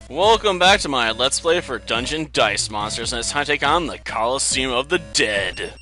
Welcome back to my Let's Play for Dungeon Dice Monsters, and it's time to take on the Coliseum of the Dead.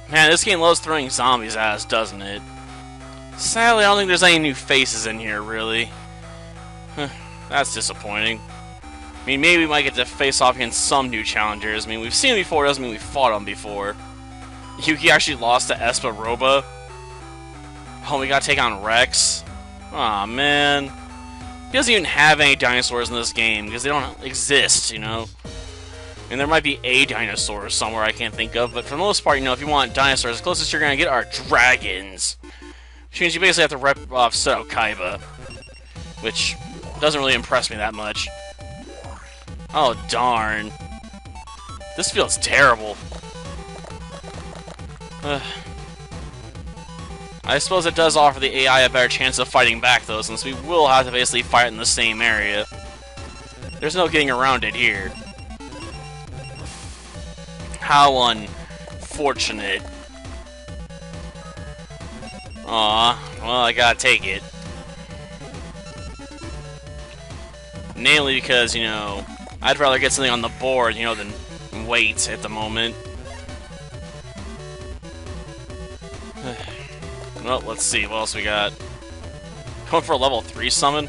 Man, this game loves throwing zombies at us, doesn't it? Sadly, I don't think there's any new faces in here, really. That's disappointing. I mean, maybe we might get to face off against some new challengers. I mean, we've seen them before, doesn't mean we fought them before. Yuki actually lost to Roba. Oh, we gotta take on Rex. Aw, man. He doesn't even have any dinosaurs in this game, because they don't exist, you know? And there might be a dinosaur somewhere I can't think of, but for the most part, you know, if you want dinosaurs, the closest you're gonna get are dragons. Which means you basically have to rip off Seto Kaiba. Which doesn't really impress me that much. Oh, darn. This feels terrible. I suppose it does offer the AI a better chance of fighting back, though, since we will have to basically fight in the same area. There's no getting around it here. How unfortunate. Aw, well, I gotta take it. Namely because, you know, I'd rather get something on the board, you know, than wait at the moment. Well, let's see, what else we got? Going for a level 3 summon?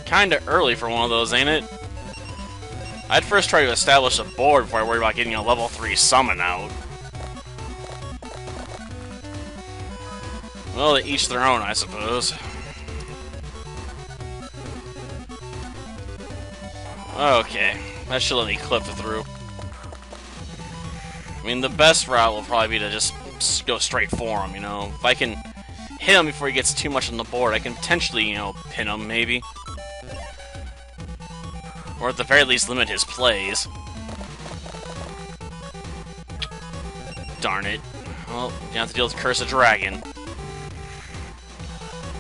Kinda early for one of those, ain't it? I'd first try to establish a board before I worry about getting a level 3 summon out. Well, to each their own, I suppose. Okay, that should let me clip through. I mean, the best route will probably be to just go straight for him, you know? If I can hit him before he gets too much on the board, I can potentially, you know, pin him, maybe. Or at the very least, limit his plays. Darn it. Well, you have to deal with Curse of Dragon.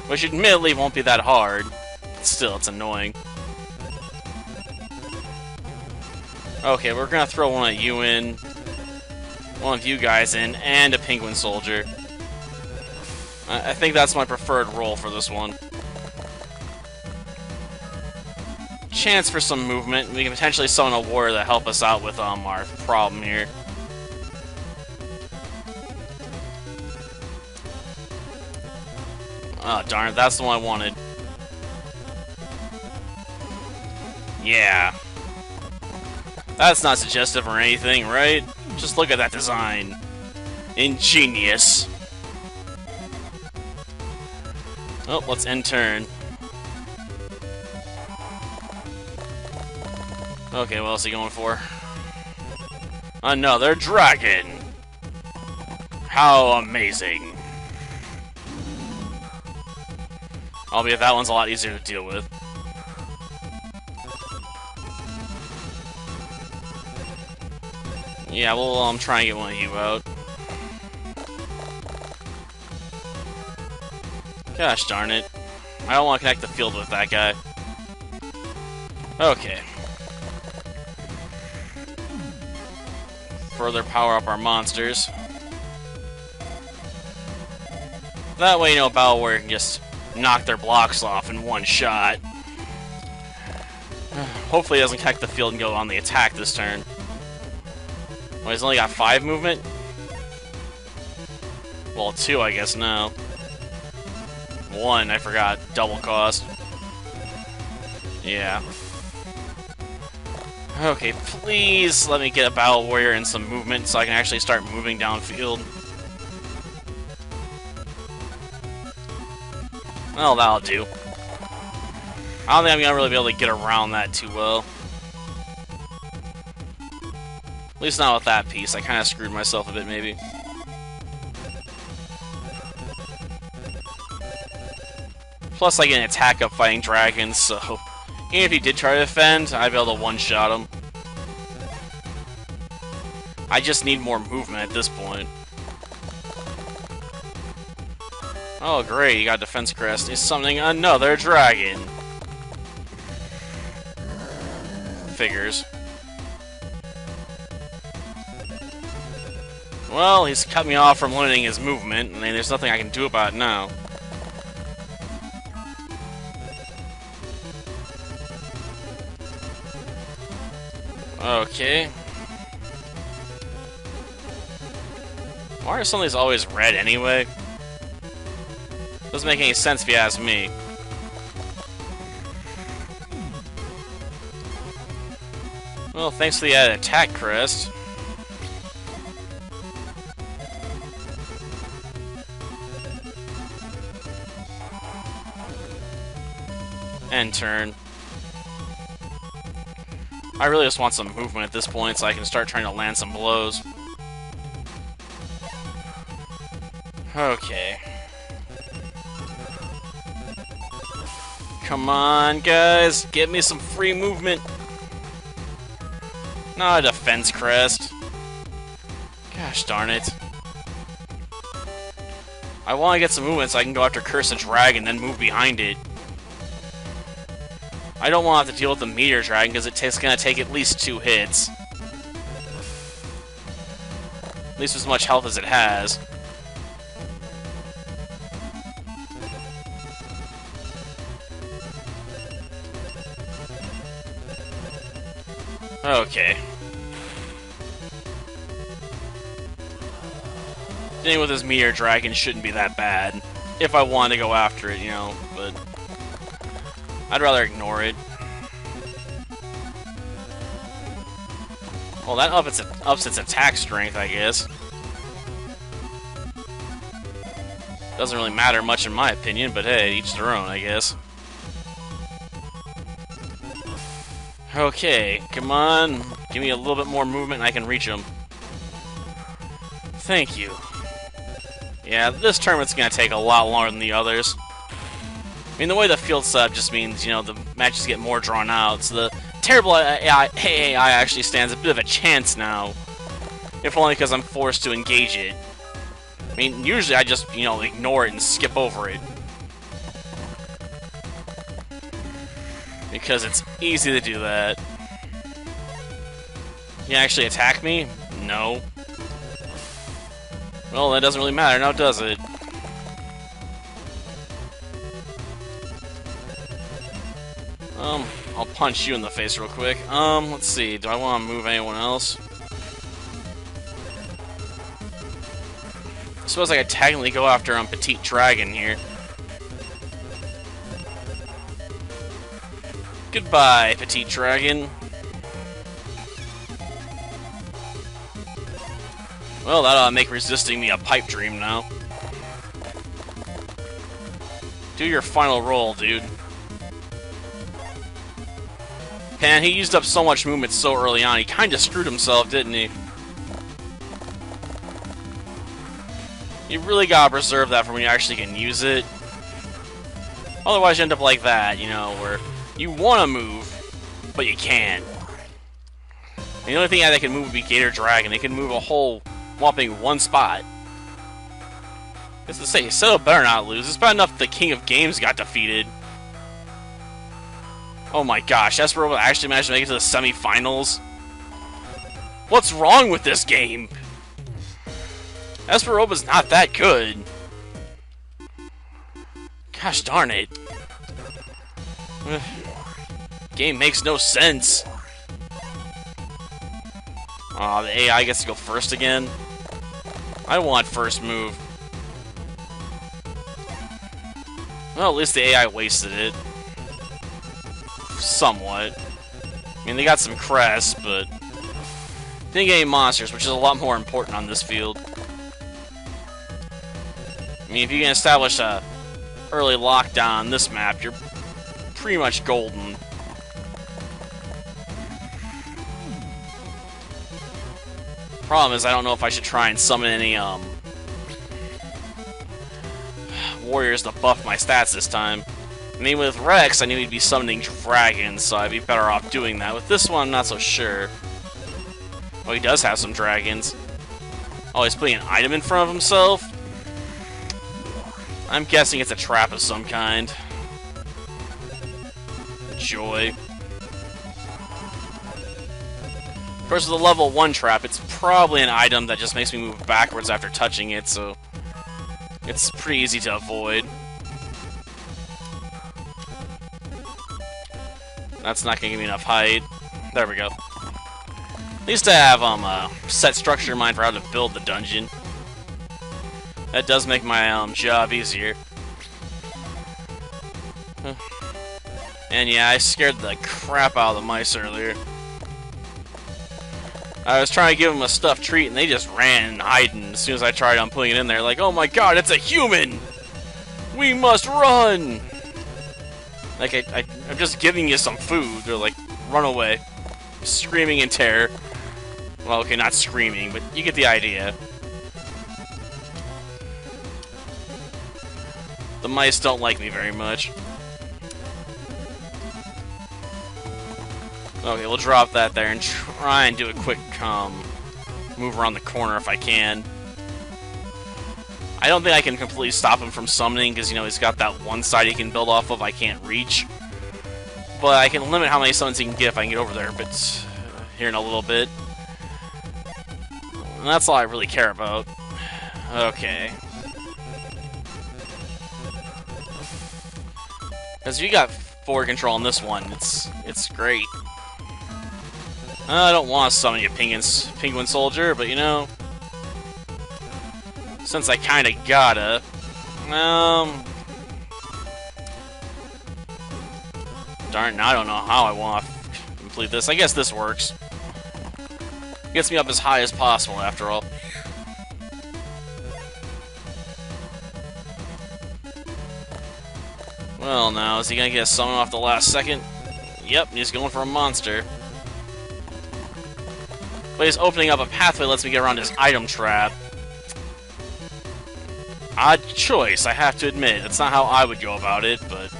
Which admittedly won't be that hard. Still, it's annoying. Okay, we're gonna throw one of you in. One of you guys in, and a penguin soldier. I think that's my preferred role for this one. Chance for some movement. We can potentially summon a warrior to help us out with our problem here. Oh, darn it, that's the one I wanted. Yeah. That's not suggestive or anything, right? Just look at that design. Ingenious. Oh, let's end turn. Okay, what else are you going for? Another dragon! How amazing. Albeit that one's a lot easier to deal with. Yeah, we'll try and get one of you out. Gosh darn it. I don't want to connect the field with that guy. Okay. Further power up our monsters. That way, you know, Battle Warrior can just knock their blocks off in one shot. Hopefully he doesn't connect the field and go on the attack this turn. Well, he's only got 5 movement? Well, 2, I guess, now. 1, I forgot. Double cost. Yeah. Okay, please let me get a Battle Warrior and some movement so I can actually start moving downfield. Well, that'll do. I don't think I'm gonna really be able to get around that too well. At least not with that piece. I kind of screwed myself a bit, maybe. Plus, I get an attack up fighting dragons, so even if he did try to defend, I'd be able to one-shot him. I just need more movement at this point. Oh, great, he got Defense Crest. He's summoning another dragon. Figures. Well, he's cut me off from limiting his movement, and there's nothing I can do about it now. Okay. Why are some of these always red anyway? Doesn't make any sense if you ask me. Well, thanks for the added attack crest. End turn. I really just want some movement at this point so I can start trying to land some blows. Okay. Come on, guys. Get me some free movement. Not a defense crest. Gosh darn it. I want to get some movement so I can go after Curse the Dragon and then move behind it. I don't want to have to deal with the Meteor Dragon because it's going to take at least 2 hits. At least as much health as it has. Okay. Dealing with this Meteor Dragon shouldn't be that bad. If I wanted to go after it, you know, but I'd rather ignore it. Well, that ups its attack strength, I guess. Doesn't really matter much in my opinion, but hey, each their own, I guess. Okay, come on. Give me a little bit more movement and I can reach him. Thank you. Yeah, this tournament's gonna take a lot longer than the others. I mean, the way the field's set up just means, you know, the matches get more drawn out, so the terrible AI actually stands a bit of a chance now. If only because I'm forced to engage it. I mean, usually I just, you know, ignore it and skip over it. Because it's easy to do that. You actually attack me? No. Well, that doesn't really matter now, does it? I'll punch you in the face real quick. Let's see. Do I want to move anyone else? I suppose I could technically go after Petite Dragon here. Goodbye, Petite Dragon. Well, that'll make resisting me a pipe dream now. Do your final roll, dude. Man, he used up so much movement so early on, he kinda screwed himself, didn't he? You really gotta preserve that for when you actually can use it. Otherwise you end up like that, you know, where you wanna move, but you can't. And the only thing that can move would be Gator Dragon. They can move a whole whopping 1 spot. Just to say, Seto better not lose. It's bad enough the King of Games got defeated. Oh my gosh, Esperoba actually managed to make it to the semifinals? What's wrong with this game? Esperoba's not that good. Gosh darn it. Game makes no sense. Aw, the AI gets to go first again. I want first move. Well, at least the AI wasted it. Somewhat. I mean, they got some crests, but didn't get any monsters, which is a lot more important on this field. I mean, if you can establish a early lockdown on this map, you're pretty much golden. Problem is, I don't know if I should try and summon any, warriors to buff my stats this time. I mean, with Rex, I knew he'd be summoning dragons, so I'd be better off doing that. With this one, I'm not so sure. Oh, he does have some dragons. Oh, he's putting an item in front of himself? I'm guessing it's a trap of some kind. Joy. Of course, with a level 1 trap, it's probably an item that just makes me move backwards after touching it, so it's pretty easy to avoid. That's not going to give me enough height. There we go. At least I have a set structure in mind for how to build the dungeon. That does make my job easier. And yeah, I scared the crap out of the mice earlier. I was trying to give them a stuffed treat, and they just ran hiding as soon as I tried on putting it in there. Like, oh my god, it's a human! We must run! Like, I'm just giving you some food. They're like, run away. Screaming in terror. Well, okay, not screaming, but you get the idea. The mice don't like me very much. Okay, we'll drop that there and try and do a quick move around the corner if I can. I don't think I can completely stop him from summoning because, you know, he's got that one side he can build off of I can't reach. But I can limit how many summons he can get if I can get over there, but here in a little bit. And that's all I really care about. Okay. Because you got forward control on this one, it's great. I don't want to summon you, Penguin Soldier, but you know, since I kinda gotta, darn, I don't know how I want to complete this. I guess this works. Gets me up as high as possible, after all. Well, now, is he gonna get a summon off the last second? Yep, he's going for a monster. But he's opening up a pathway that lets me get around his item trap. Odd choice, I have to admit. That's not how I would go about it, but...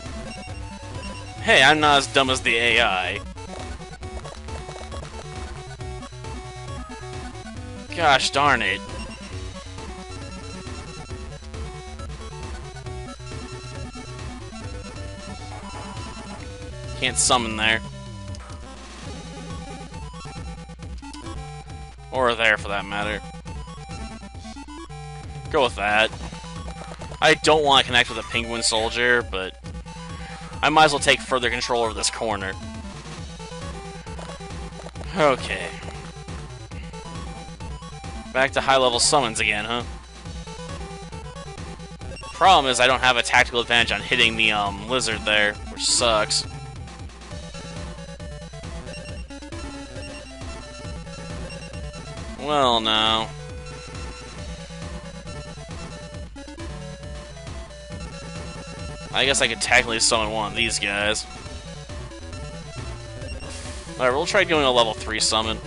hey, I'm not as dumb as the AI. Gosh darn it. Can't summon there. Or there, for that matter. Go with that. I don't want to connect with a Penguin Soldier, but I might as well take further control over this corner. Okay. Back to high-level summons again, huh? Problem is I don't have a tactical advantage on hitting the lizard there, which sucks. Well, no. I guess I could technically summon one of these guys. Alright, we'll try doing a level 3 summon.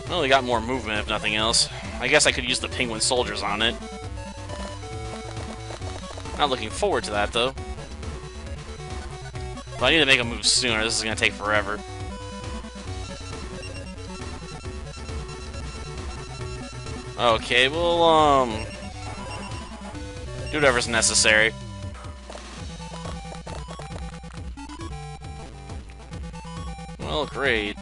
Well, they got more movement, if nothing else. I guess I could use the Penguin Soldiers on it. Not looking forward to that, though. But I need to make a move sooner. This is going to take forever. Okay, we'll, do whatever's necessary. Well, great.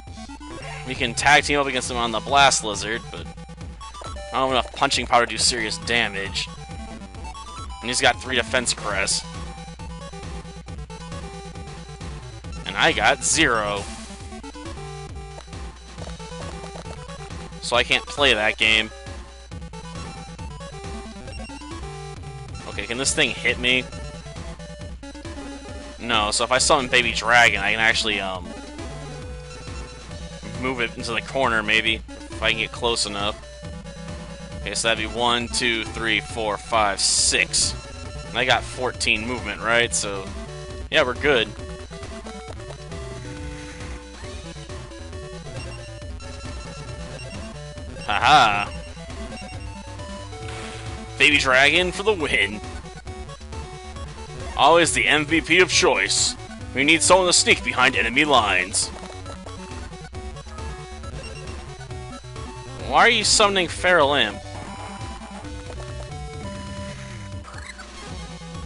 We can tag team up against him on the Blast Lizard, but I don't have enough punching power to do serious damage. And he's got 3 defense crests. And I got 0. So I can't play that game. Okay, can this thing hit me? No, so if I summon Baby Dragon, I can actually, move it into the corner, maybe, if I can get close enough. Okay, so that'd be 1, 2, 3, 4, 5, 6. And I got 14 movement, right? So, yeah, we're good. Haha! Baby Dragon for the win. Always the MVP of choice. We need someone to sneak behind enemy lines. Why are you summoning Feral Imp?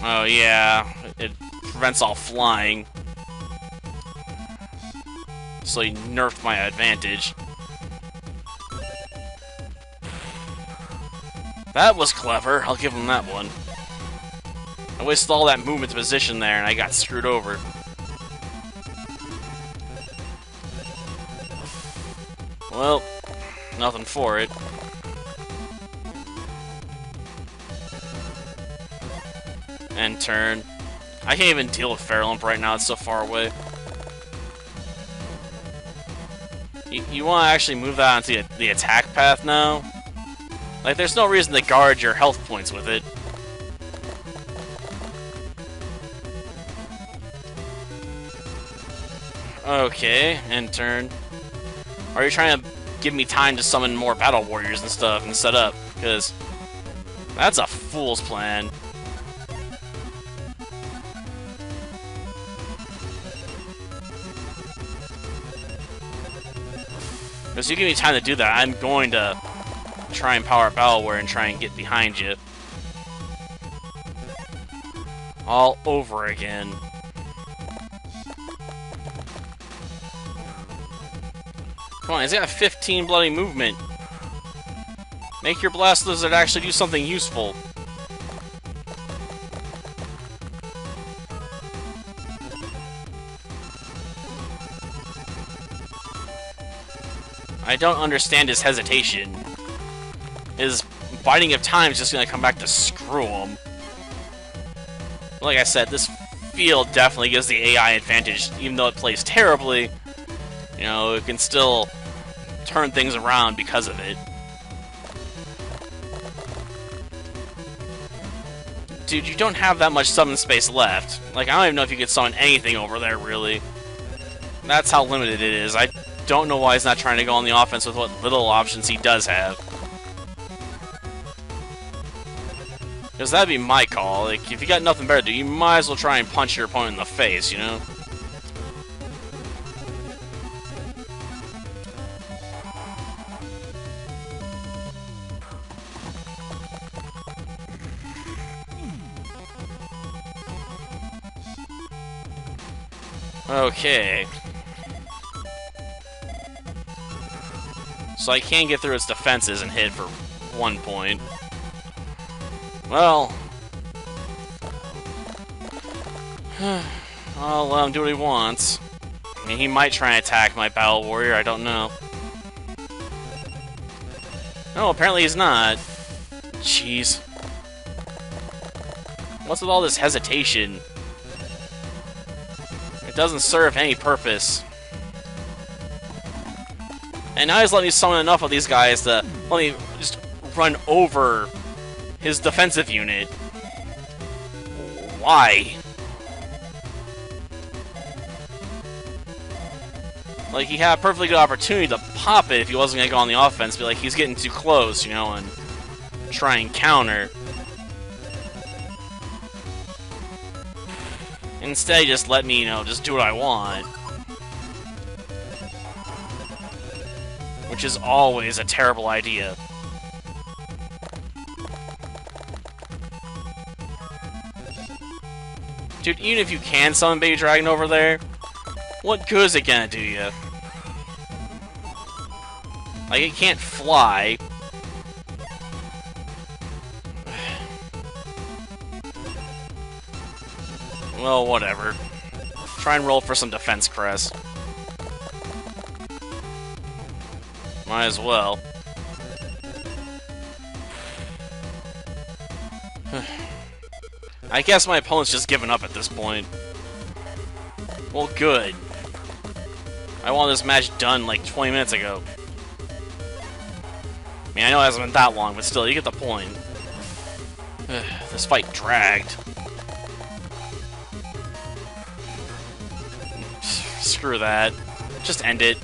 Oh yeah, it prevents all flying. So he nerfed my advantage. That was clever, I'll give him that one. I wasted all that movement to position there and I got screwed over. Well, nothing for it. End turn. I can't even deal with Fairlamp right now, it's so far away. You want to actually move that onto the attack path now? Like, there's no reason to guard your health points with it. Okay, end turn. Are you trying to give me time to summon more battle warriors and stuff and set up? Because that's a fool's plan. Because you give me time to do that, I'm going to try and power up Battle Warrior and try and get behind you. All over again. Come on, he's got 15 bloody movement. Make your Blast Lizard actually do something useful. I don't understand his hesitation. His biding of time is just gonna come back to screw him. Like I said, this field definitely gives the AI advantage, even though it plays terribly. You know, it can still turn things around because of it. Dude, you don't have that much summon space left. Like, I don't even know if you could summon anything over there, really. That's how limited it is. I don't know why he's not trying to go on the offense with what little options he does have. Because that'd be my call. Like, if you got nothing better to do, you might as well try and punch your opponent in the face, you know? Okay. So I can't get through its defenses and hit for 1 point. Well... I'll let him do what he wants. I mean, he might try and attack my Battle Warrior, I don't know. No, apparently he's not. Jeez. What's with all this hesitation? It doesn't serve any purpose. And now he's letting me summon enough of these guys to let me just run over his defensive unit. Why? Like, he had a perfectly good opportunity to pop it if he wasn't going to go on the offense, but like, he's getting too close, you know, and try and counter. Instead, just let me, you know, just do what I want. Which is always a terrible idea. Dude, even if you can summon Baby Dragon over there, what good is it gonna do you? Like, it can't fly. Well, whatever. Try and roll for some defense crest. Might as well. I guess my opponent's just given up at this point. Well, good. I wanted this match done like 20 minutes ago. I mean, I know it hasn't been that long, but still, you get the point. This fight dragged. Screw that. Just end it.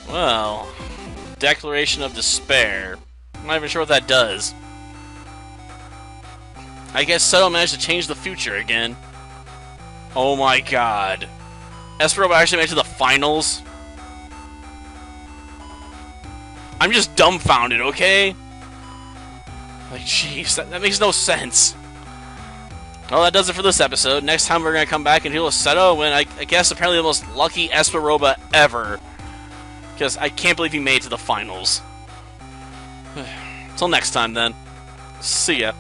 Well, Declaration of Despair. I'm not even sure what that does. I guess Seto managed to change the future again. Oh my god. Esperoba actually made it to the finals? I'm just dumbfounded, okay? Like, jeez, that makes no sense. Well, that does it for this episode. Next time we're going to come back and deal with Seto, when I guess apparently the most lucky Esperoba ever. Because I can't believe he made it to the finals. Till next time, then. See ya.